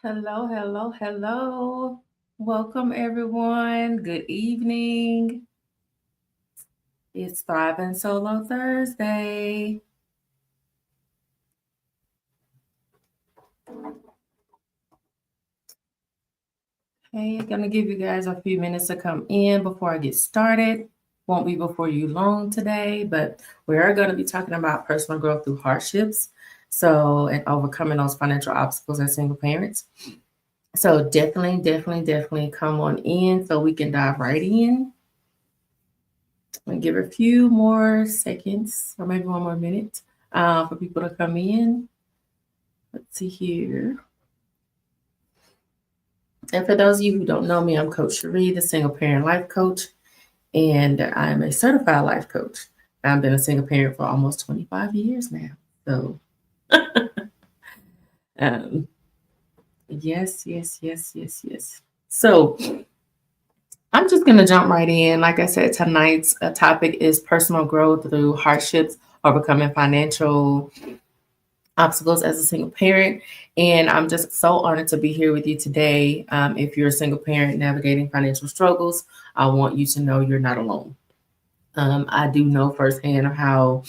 Hello, hello, hello. Welcome, everyone. Good evening. It's Thriving Solo Thursday. Hey, gonna give you guys a few minutes to come in before I get started. Won't be before you long today, but we are going to be talking about personal growth through hardships. And overcoming those financial obstacles as single parents. So, definitely come on in so we can dive right in. I'm gonna give a few more seconds or maybe one more minute for people to come in. Let's see here. And for those of you who don't know me, I'm Coach Sheree, the single parent life coach, and I'm a certified life coach. I've been a single parent for almost 25 years now. So, um, yes. So, I'm just going to jump right in. Like I said, tonight's topic is personal growth through hardships, overcoming financial obstacles as a single parent. And I'm just so honored to be here with you today. If you're a single parent navigating financial struggles, I want you to know you're not alone. I do know firsthand how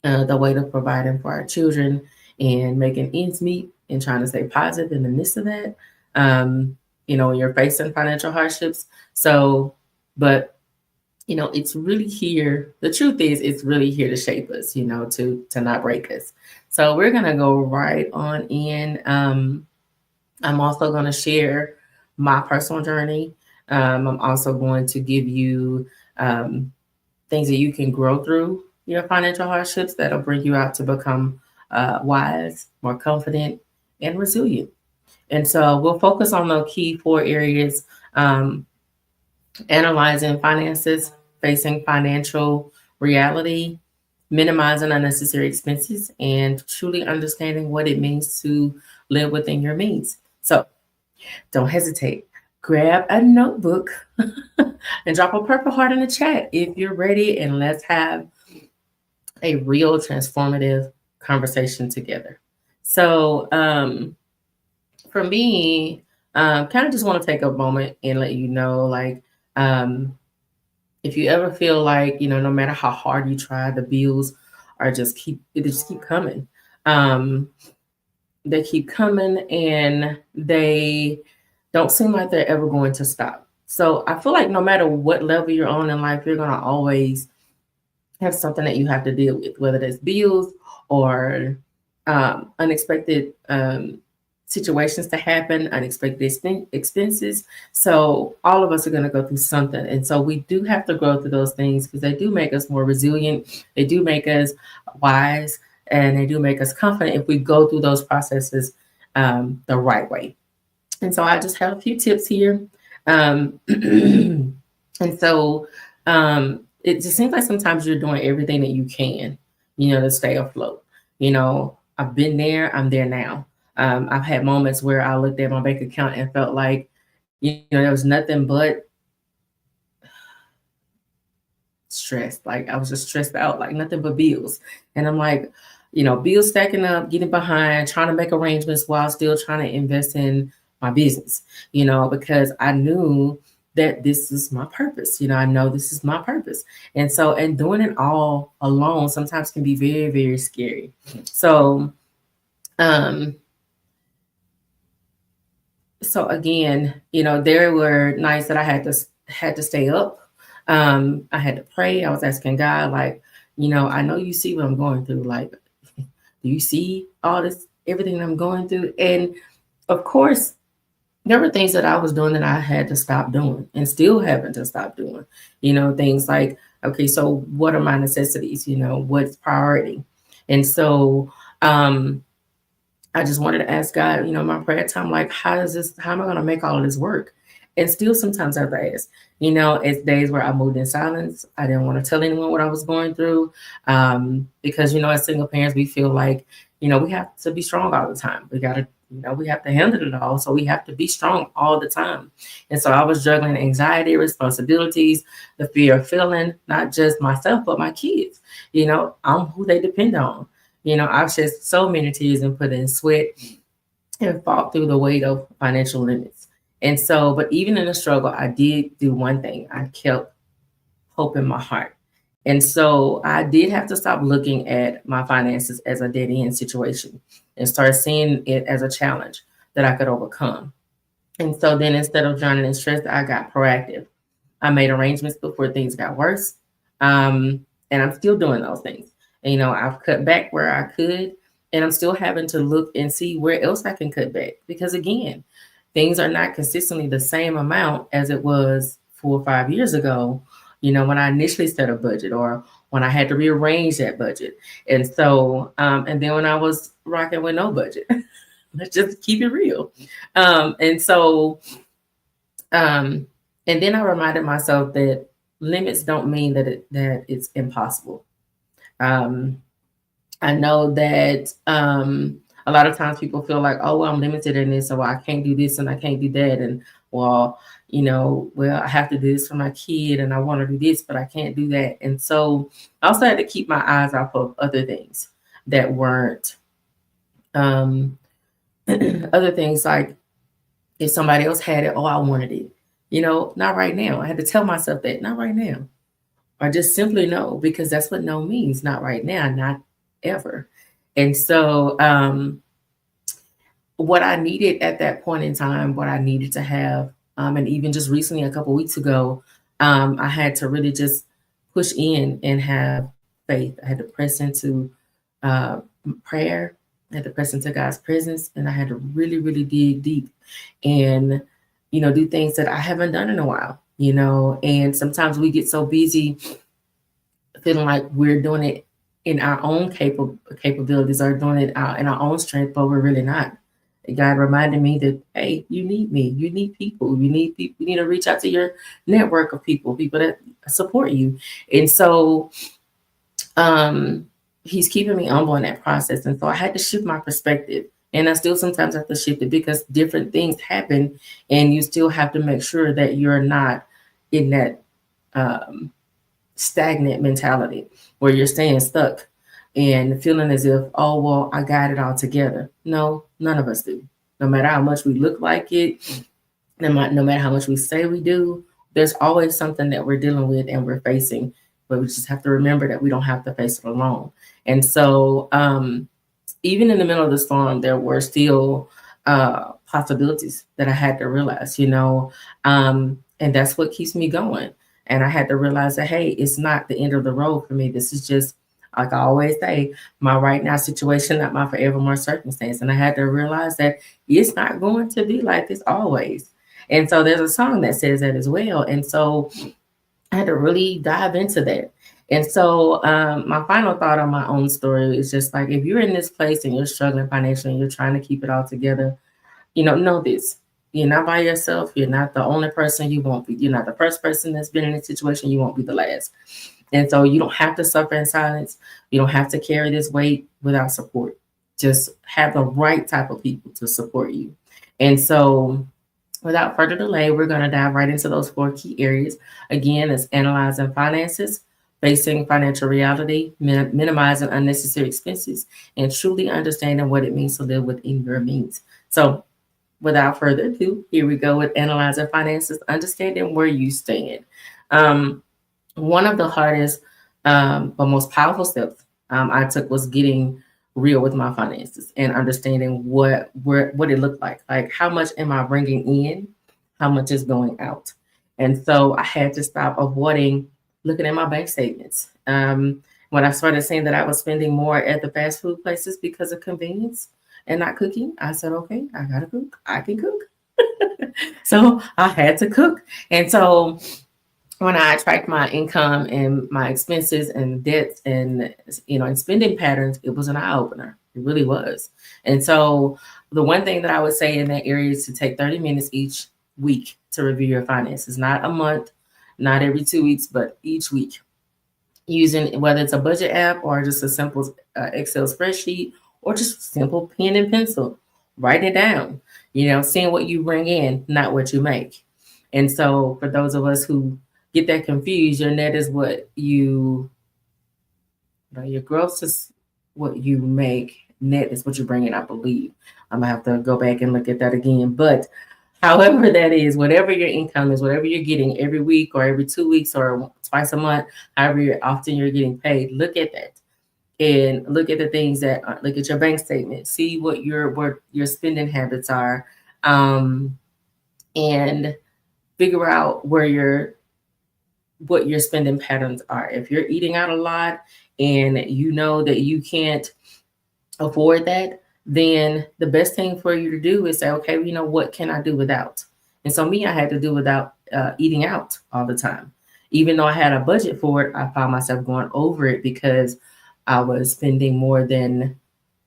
the weight of providing for our children and making ends meet and trying to stay positive in the midst of that. When you're facing financial hardships. But it's really here. The truth is, it's really here to shape us, to not break us. So we're gonna go right on in. I'm also gonna share my personal journey. I'm also going to give you things that you can grow through your financial hardships that'll bring you out to become wise, more confident, and resilient. And so we'll focus on the key four areas: analyzing finances, facing financial reality, minimizing unnecessary expenses, and truly understanding what it means to live within your means. So don't hesitate. Grab a notebook and drop a purple heart in the chat if you're ready, and let's have a real transformative conversation together. So, for me, kind of just want to take a moment and let you know, um, if you ever feel like, no matter how hard you try, the bills they just keep coming. Um, they keep coming and they don't seem like they're ever going to stop. So I feel like no matter what level you're on in life, you're gonna always have something that you have to deal with, whether that's bills or unexpected situations to happen, unexpected expenses. So all of us are going to go through something. And so we do have to grow through those things because they do make us more resilient. They do make us wise and they do make us confident if we go through those processes the right way. And so I just have a few tips here. And so it just seems like sometimes you're doing everything that you can, to stay afloat. I've been there, I'm there now. I've had moments where I looked at my bank account and felt like, there was nothing but stress. Like I was just stressed out, like nothing but bills. And I'm like, bills stacking up, getting behind, trying to make arrangements while still trying to invest in my business, because I knew that this is my purpose. I know this is my purpose. And doing it all alone sometimes can be very, very scary. So, um, so again, there were nights that I had to stay up. I had to pray. I was asking God, like, I know you see what I'm going through. Like, do you see all this, everything I'm going through? And of course, there were things that I was doing that I had to stop doing and still having to stop doing. Things like, okay, so what are my necessities? What's priority? And so I just wanted to ask God, my prayer time, like, how am I going to make all of this work? And still sometimes I have to ask, it's days where I moved in silence. I didn't want to tell anyone what I was going through because, as single parents, we feel like, we have to be strong all the time. We got to, we have to handle it all. So we have to be strong all the time. And so I was juggling anxiety, responsibilities, the fear of failing, not just myself, but my kids. I'm who they depend on. I've shed so many tears and put in sweat and fought through the weight of financial limits. And so, but even in the struggle, I did do one thing. I kept hope in my heart. And so I did have to stop looking at my finances as a dead end situation and start seeing it as a challenge that I could overcome. And so then instead of drowning in stress, I got proactive. I made arrangements before things got worse. And I'm still doing those things. And, I've cut back where I could, and I'm still having to look and see where else I can cut back. Because again, things are not consistently the same amount as it was 4 or 5 years ago, when I initially set a budget or when I had to rearrange that budget. And so, and then when I was rocking with no budget, let's just keep it real. And so, um, and then I reminded myself that limits don't mean that it's impossible. Um, I know that a lot of times people feel like, oh, well, I'm limited in this, so I can't do this and I can't do that, and well, well, I have to do this for my kid, and I want to do this, but I can't do that. And so I also had to keep my eyes off of other things that weren't um, other things like if somebody else had it, oh, I wanted it. Not right now. I had to tell myself that, not right now. Or just simply no, because that's what no means, not right now, not ever. And so, what I needed at that point in time, what I needed to have, and even just recently, a couple weeks ago, I had to really just push in and have faith. I had to press into uh, prayer. I had to press into God's presence, and I had to really, really dig deep and, do things that I haven't done in a while. And sometimes we get so busy feeling like we're doing it in our own capabilities or doing it in our own strength, but we're really not. God reminded me that, hey, you need me. You need people. You need people. You need to reach out to your network of people that support you. And so he's keeping me humble in that process. And so I had to shift my perspective. And I still sometimes have to shift it because different things happen, and you still have to make sure that you're not in that um, stagnant mentality where you're staying stuck and feeling as if, oh, well, I got it all together. No, none of us do. No matter how much we look like it, no matter how much we say we do, there's always something that we're dealing with and we're facing. But we just have to remember that we don't have to face it alone. And so, even in the middle of the storm, there were still possibilities that I had to realize, and that's what keeps me going. And I had to realize that, hey, it's not the end of the road for me. This is just, like I always say, my right now situation, not my forevermore circumstance. And I had to realize that it's not going to be like this always. And so there's a song that says that as well. And so I had to really dive into that. And so my final thought on my own story is just like, if you're in this place and you're struggling financially and you're trying to keep it all together, know this. You're not by yourself. You're not the only person. You won't be. You're not the first person that's been in this situation. You won't be the last. And so you don't have to suffer in silence. You don't have to carry this weight without support. Just have the right type of people to support you. And so without further delay, we're going to dive right into those 4 key areas. Again, it's analyzing finances, facing financial reality, minimizing unnecessary expenses, and truly understanding what it means to live within your means. So without further ado, here we go with analyzing finances, understanding where you stand. One of the hardest but most powerful steps I took was getting real with my finances and understanding what it looked like how much am I bringing in, how much is going out. And so I had to stop avoiding looking at my bank statements. When I started saying that I was spending more at the fast food places because of convenience and not cooking, I said, okay, I gotta cook. I can cook. So I had to cook. And so when I tracked my income and my expenses and debts and and spending patterns, it was an eye opener. It really was. And so the one thing that I would say in that area is to take 30 minutes each week to review your finances, not a month, not every 2 weeks, but each week, using whether it's a budget app or just a simple Excel spreadsheet or just simple pen and pencil, write it down, seeing what you bring in, not what you make. And so for those of us who get that confused, your net is what your gross is what you make, net is what you bring in, I believe. I'm gonna have to go back and look at that again. But however that is, whatever your income is, whatever you're getting every week or every 2 weeks or twice a month, however often you're getting paid, look at that and look at the things that look at your bank statement, see what your spending habits are, um, and figure out where your what your spending patterns are. If you're eating out a lot and you know that you can't afford that, then the best thing for you to do is say, okay, you know, what can I do without? And so me, I had to do without eating out all the time. Even though I had a budget for it, I found myself going over it because I was spending more than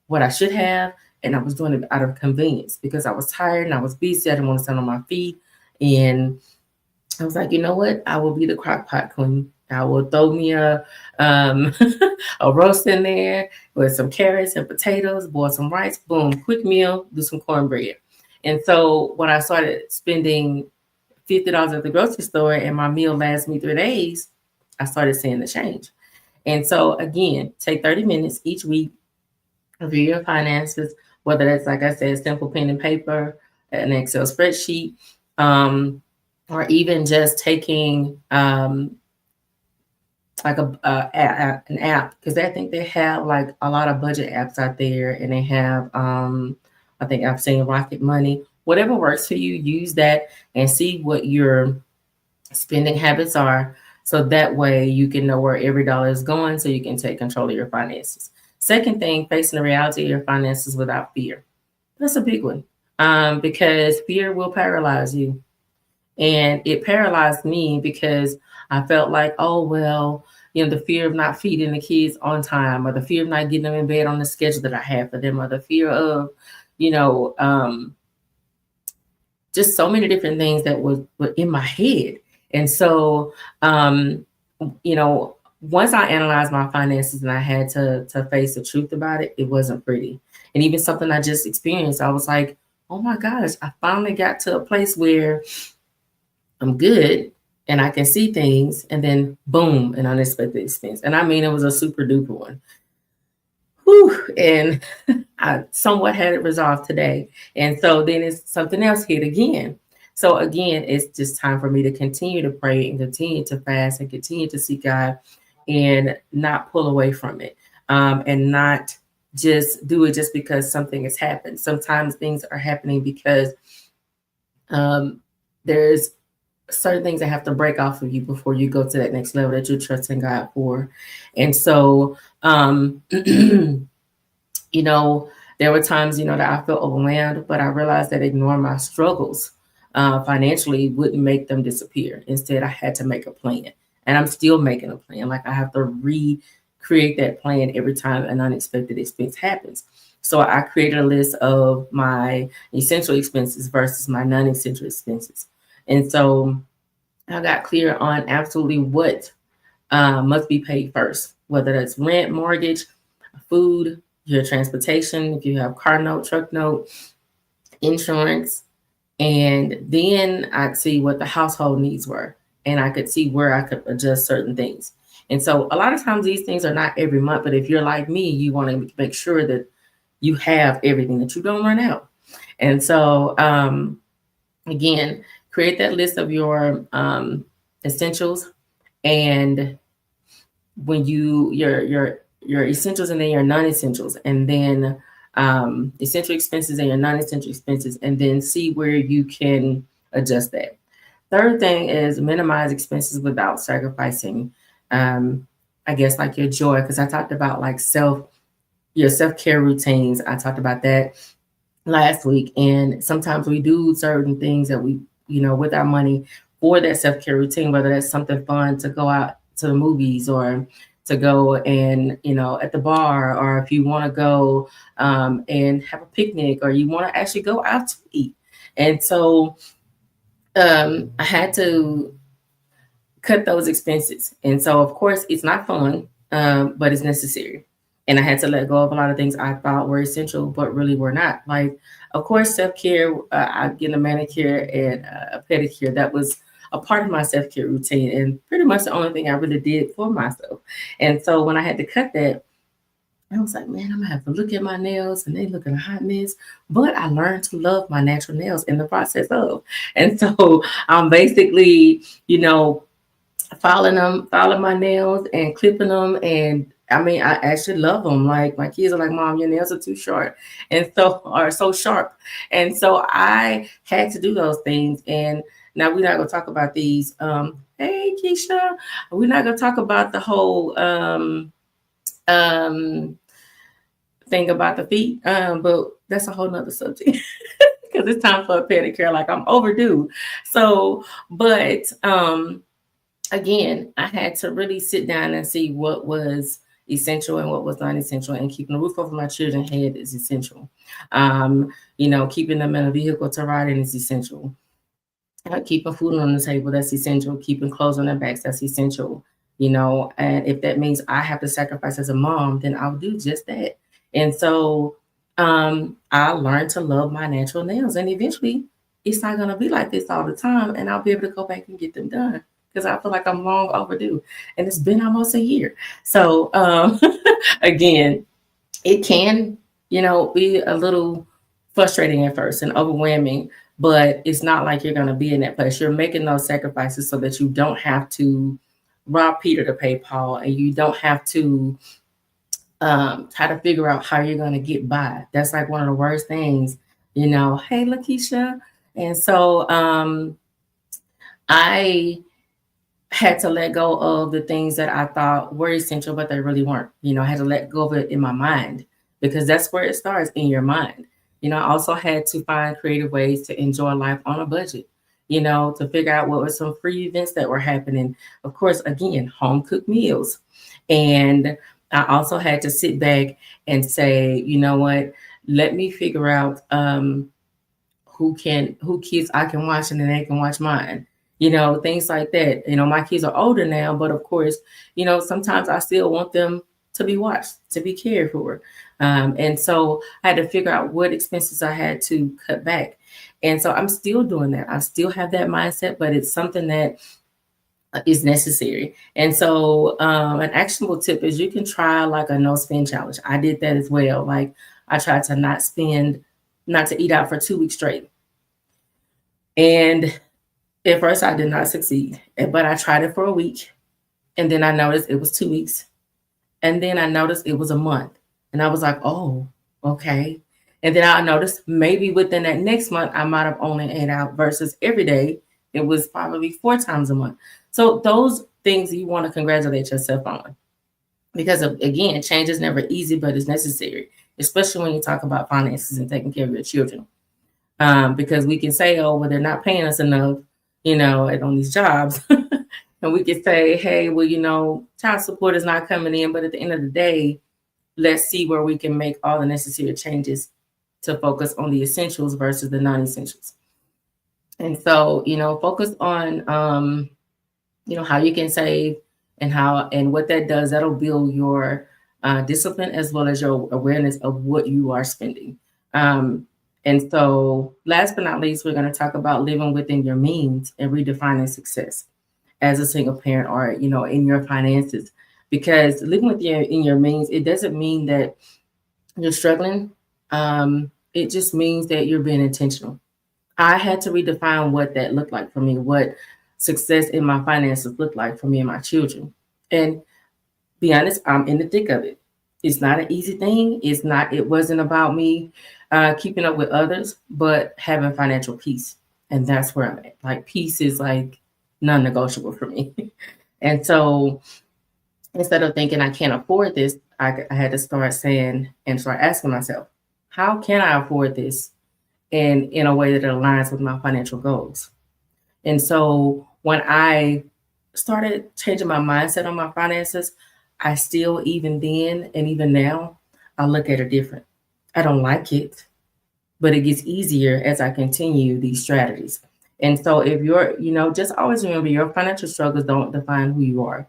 what I should have. And I was doing it out of convenience because I was tired and I was busy. I didn't want to stand on my feet. And I was like, you know what? I will be the crock pot queen. I will throw me um, a roast in there with some carrots and potatoes, boil some rice, boom, quick meal, do some cornbread. And so when I started spending $50 at the grocery store and my meal lasts me 3 days, I started seeing the change. And so again, take 30 minutes each week, review your finances, whether that's, like I said, simple pen and paper, an Excel spreadsheet, um, or even just taking like an app, because I think they have like a lot of budget apps out there, and they have I think I've seen Rocket Money. Whatever works for you, use that and see what your spending habits are, so that way you can know where every dollar is going, so you can take control of your finances. Second thing, facing the reality of your finances without fear. That's a big one, because fear will paralyze you. And it paralyzed me because I felt like, oh, well, you know, the fear of not feeding the kids on time, or the fear of not getting them in bed on the schedule that I have for them, or the fear of, you know, just so many different things that were in my head. And so, um, you know, once I analyzed my finances and I had to face the truth about it, it wasn't pretty. And even something I just experienced, I was like, oh my gosh, I finally got to a place where I'm good and I can see things, and then boom, an unexpected expense. And I mean, it was a super duper one. Whew, and I somewhat had it resolved today. And so then it's something else hit again. So again, it's just time for me to continue to pray and continue to fast and continue to seek God and not pull away from it, and not just do it just because something has happened. Sometimes things are happening because there's certain things that have to break off of you before you go to that next level that you're trusting God for. And so, you know, there were times, you know, that I felt overwhelmed, but I realized that ignoring my struggles financially wouldn't make them disappear. Instead, I had to make a plan. And I'm still making a plan. Like I have to recreate that plan every time an unexpected expense happens. So I created a list of my essential expenses versus my non-essential expenses. And so I got clear on absolutely what must be paid first, whether that's rent, mortgage, food, your transportation, if you have car note, truck note, insurance. And then I'd see what the household needs were. And I could see where I could adjust certain things. And so a lot of times these things are not every month, but if you're like me, you want to make sure that you have everything, that you don't run out. And so, again, create that list of your essentials, and when your essentials and then your non-essentials, and then essential expenses and your non-essential expenses, and then see where you can adjust that. Third thing is minimize expenses without sacrificing, um, I guess, like your joy, because I talked about like your self-care routines. I talked about that last week. And sometimes we do certain things that we, you know, with our money for that self care routine, whether that's something fun to go out to the movies, or to go and, you know, at the bar, or if you want to go and have a picnic, or you want to actually go out to eat. And so I had to cut those expenses. And so, of course, it's not fun, but it's necessary. And I had to let go of a lot of things I thought were essential, but really were not. Like, of course, self care, I get a manicure and a pedicure. That was a part of my self care routine, and pretty much the only thing I really did for myself. And so when I had to cut that, I was like, man, I'm gonna have to look at my nails and they looking a hot mess. But I learned to love my natural nails in the process of. And so I'm basically, filing my nails and clipping them. And I mean, I actually love them. Like my kids are like, Mom, your nails are too short and so are so sharp. And so I had to do those things. And now we're not gonna talk about these. Hey Keisha, we're not gonna talk about the whole um thing about the feet. But that's a whole nother subject. Because it's time for a pedicure. Like I'm overdue. So, but again, I had to really sit down and see what was essential and what was non-essential, and keeping a roof over my children's head is essential. Keeping them in a vehicle to ride in is essential. Keeping food on the table, that's essential. Keeping clothes on their backs, that's essential. And if that means I have to sacrifice as a mom, then I'll do just that. And so I learned to love my natural nails, and eventually it's not going to be like this all the time, and I'll be able to go back and get them done because I feel like I'm long overdue, and it's been almost a year. So again, it can, be a little frustrating at first and overwhelming, but it's not like you're going to be in that place. You're making those sacrifices so that you don't have to rob Peter to pay Paul, and you don't have to try to figure out how you're going to get by. That's like one of the worst things, Hey, Lakeisha. And so I had to let go of the things that I thought were essential, but they really weren't. I had to let go of it in my mind because that's where it starts, in your mind. I also had to find creative ways to enjoy life on a budget, to figure out what were some free events that were happening. Of course, again, home cooked meals. And I also had to sit back and say, you know what, let me figure out who kids I can watch and then they can watch mine. Things like that. My kids are older now, but of course, sometimes I still want them to be watched, to be cared for. And so I had to figure out what expenses I had to cut back. And so I'm still doing that. I still have that mindset, but it's something that is necessary. And so an actionable tip is you can try like a no spend challenge. I did that as well. Like I tried to not to eat out for 2 weeks straight. And at first I did not succeed, but I tried it for a week, and then I noticed it was 2 weeks, and then I noticed it was a month, and I was like, oh, okay. And then I noticed maybe within that next month I might have only ate out versus every day. It was probably 4 times a month. So those things you want to congratulate yourself on, because again, change is never easy, but it's necessary, especially when you talk about finances and taking care of your children. Because we can say, oh, well, they're not paying us enough, on these jobs. And we could say, hey, well, child support is not coming in. But at the end of the day, let's see where we can make all the necessary changes to focus on the essentials versus the non-essentials. And so, focus on, how you can save and what that does. That'll build your discipline as well as your awareness of what you are spending. And so last but not least, we're going to talk about living within your means and redefining success as a single parent or, in your finances. Because living in your means, it doesn't mean that you're struggling. It just means that you're being intentional. I had to redefine what that looked like for me, what success in my finances looked like for me and my children. And be honest, I'm in the thick of it. It's not an easy thing. It wasn't about me keeping up with others, but having financial peace. And that's where I'm at. Like peace is like non-negotiable for me. And so instead of thinking I can't afford this, I had to start saying and start asking myself, how can I afford this? And in a way that aligns with my financial goals. And so when I started changing my mindset on my finances, I still, even then and even now, I look at it different. I don't like it, but it gets easier as I continue these strategies. And so if you're, just always remember your financial struggles don't define who you are.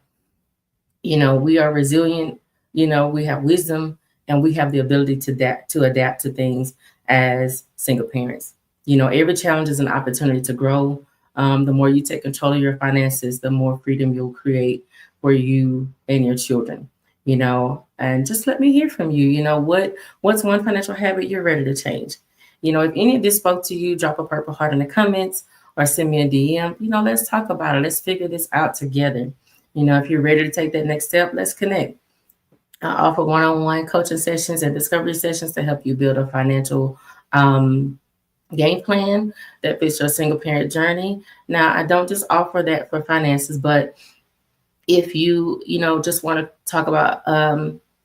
We are resilient, we have wisdom, and we have the ability to adapt to things as single parents. Every challenge is an opportunity to grow. The more you take control of your finances, the more freedom you'll create for you and your children. and just let me hear from you. What's one financial habit you're ready to change? If any of this spoke to you, drop a purple heart in the comments or send me a DM. Let's talk about it. Let's figure this out together. If you're ready to take that next step, let's connect. I offer one-on-one coaching sessions and discovery sessions to help you build a financial um, game plan that fits your single parent journey. Now, I don't just offer that for finances, but if you just want to talk about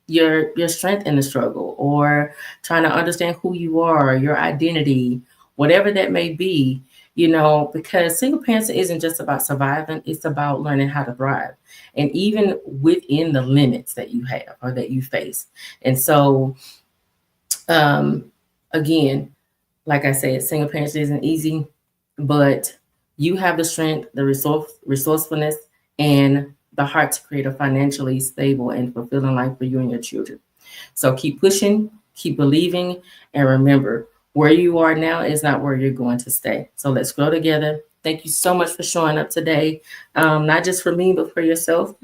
your strength in the struggle, or trying to understand who you are, your identity, whatever that may be, because single parenting isn't just about surviving, it's about learning how to thrive, and even within the limits that you have or that you face. And so, um, again, like I said, single parenting isn't easy, but you have the strength, the resourcefulness, and the heart to create a financially stable and fulfilling life for you and your children. So keep pushing, keep believing, and remember, where you are now is not where you're going to stay. So let's grow together. Thank you so much for showing up today, not just for me, but for yourself.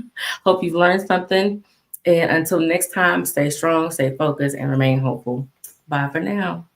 Hope you've learned something. And until next time, stay strong, stay focused, and remain hopeful. Bye for now.